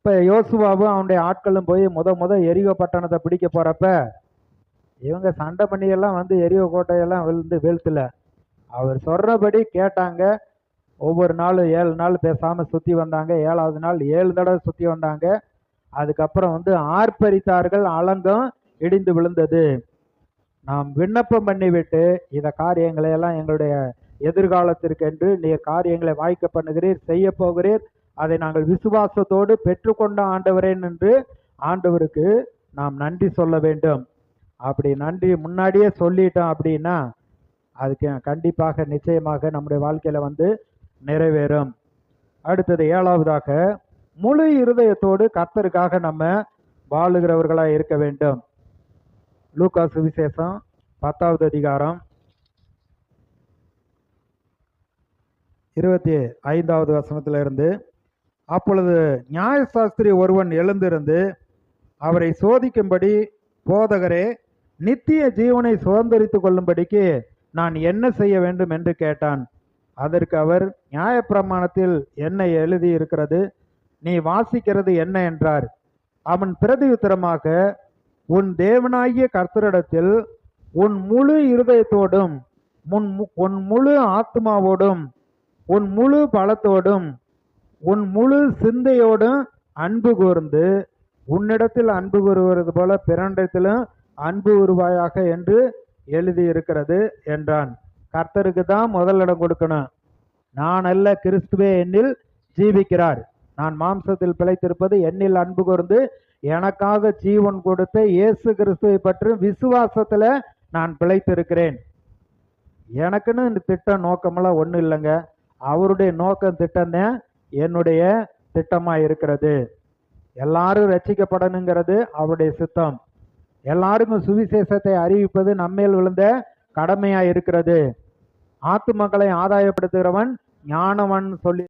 இப்ப யோசுவாவும் அவனுடைய ஆட்களும் போய் முத எரிகோ பட்டணத்தை பிடிக்க போறப்ப இவங்க சண்டை பண்ணியெல்லாம் வந்து எரிகோ கோட்டையெல்லாம் வீழ்த்தல. அவர் சொல்றபடி கேட்டாங்க. ஒவ்வொரு நாளும் 7 நாள் பேசாம சுத்தி வந்தாங்க. 7வது நாள் 7 தடவை சுத்தி வந்தாங்க. அதுக்கப்புறம் வந்து ஆர்ப்பரித்தார்கள், அலங்கம் இடிந்து விழுந்தது. நாம் விண்ணப்பம் பண்ணிவிட்டு இந்த காரியங்களை எல்லாம் எங்களுடைய எதிர்காலத்திற்கு என்று நீர் காரியங்களை வாய்க்க பண்ணுகிறீர், செய்ய போகிறீர், அதை நாங்கள் விசுவாசத்தோடு பெற்றுக்கொண்ட ஆண்டவரேன் என்று ஆண்டவருக்கு நாம் நன்றி சொல்ல வேண்டும். அப்படி நன்றி முன்னாடியே சொல்லிட்டோம் அப்படின்னா அதுக்கு கண்டிப்பாக நிச்சயமாக நம்முடைய வாழ்க்கையில வந்து நிறைவேறும். அடுத்தது 7வதாக முழு இருதயத்தோடு கர்த்தருக்காக நம்ம வாழுகிறவர்களா இருக்க வேண்டும். லூக்கா சுவிசேஷம் 10வது அதிகாரம் 25வது வசனத்திலிருந்து, அப்பொழுது நியாயசாஸ்திரி ஒருவன் எழுந்திருந்து அவரை சோதிக்கும்படி, போதகரே, நித்திய ஜீவனை சுதந்திரித்துக் கொள்ளும்படிக்கு நான் என்ன செய்ய வேண்டும் என்று கேட்டான். அதற்கு அவர், நியாயப்பிரமாணத்தில் என்ன எழுதி இருக்கிறது, நீ வாசிக்கிறது என்ன என்றார். அவன் பிரதியுத்தரமாக, உன் தேவனாகிய கர்த்தரிடத்தில் உன் முழு இருதயத்தோடும் உன் முழு ஆத்மாவோடும் உன் முழு பலத்தோடும் உன் முழு சிந்தையோடும் அன்பு கூர்ந்து உன்னிடத்தில் அன்பு கூறுவது போல பிறனிடத்திலும் அன்பு உருவாயாக என்று எழுதி இருக்கிறது என்றான். கர்த்தருக்கு தான் முதலிடம் கொடுக்கணும். நான் அல்ல, கிறிஸ்துவே என்னில் ஜீவிக்கிறார். நான் மாம்சத்தில் பிழைத்திருப்பது என்னில் அன்பு கூர்ந்து எனக்காக ஜீவன் கொடுத்த இயேசு கிறிஸ்துவை பற்றி விசுவாசத்துல நான் பிழைத்திருக்கிறேன். எனக்குன்னு இந்த திட்டம் நோக்கமெல்லாம் ஒன்றும் இல்லைங்க. அவருடைய நோக்கம் திட்டம் தான் என்னுடைய திட்டமா இருக்கிறது. எல்லாரும் ரட்சிக்கப்படணுங்கிறது அவருடைய சித்தம். எல்லாருக்கும் சுவிசேஷத்தை அறிவிப்பது நம்மேல் விழுந்த கடமையா இருக்கிறது. ஆத்துமக்களை ஆதாயப்படுத்துகிறவன் ஞானவன் சொல்லி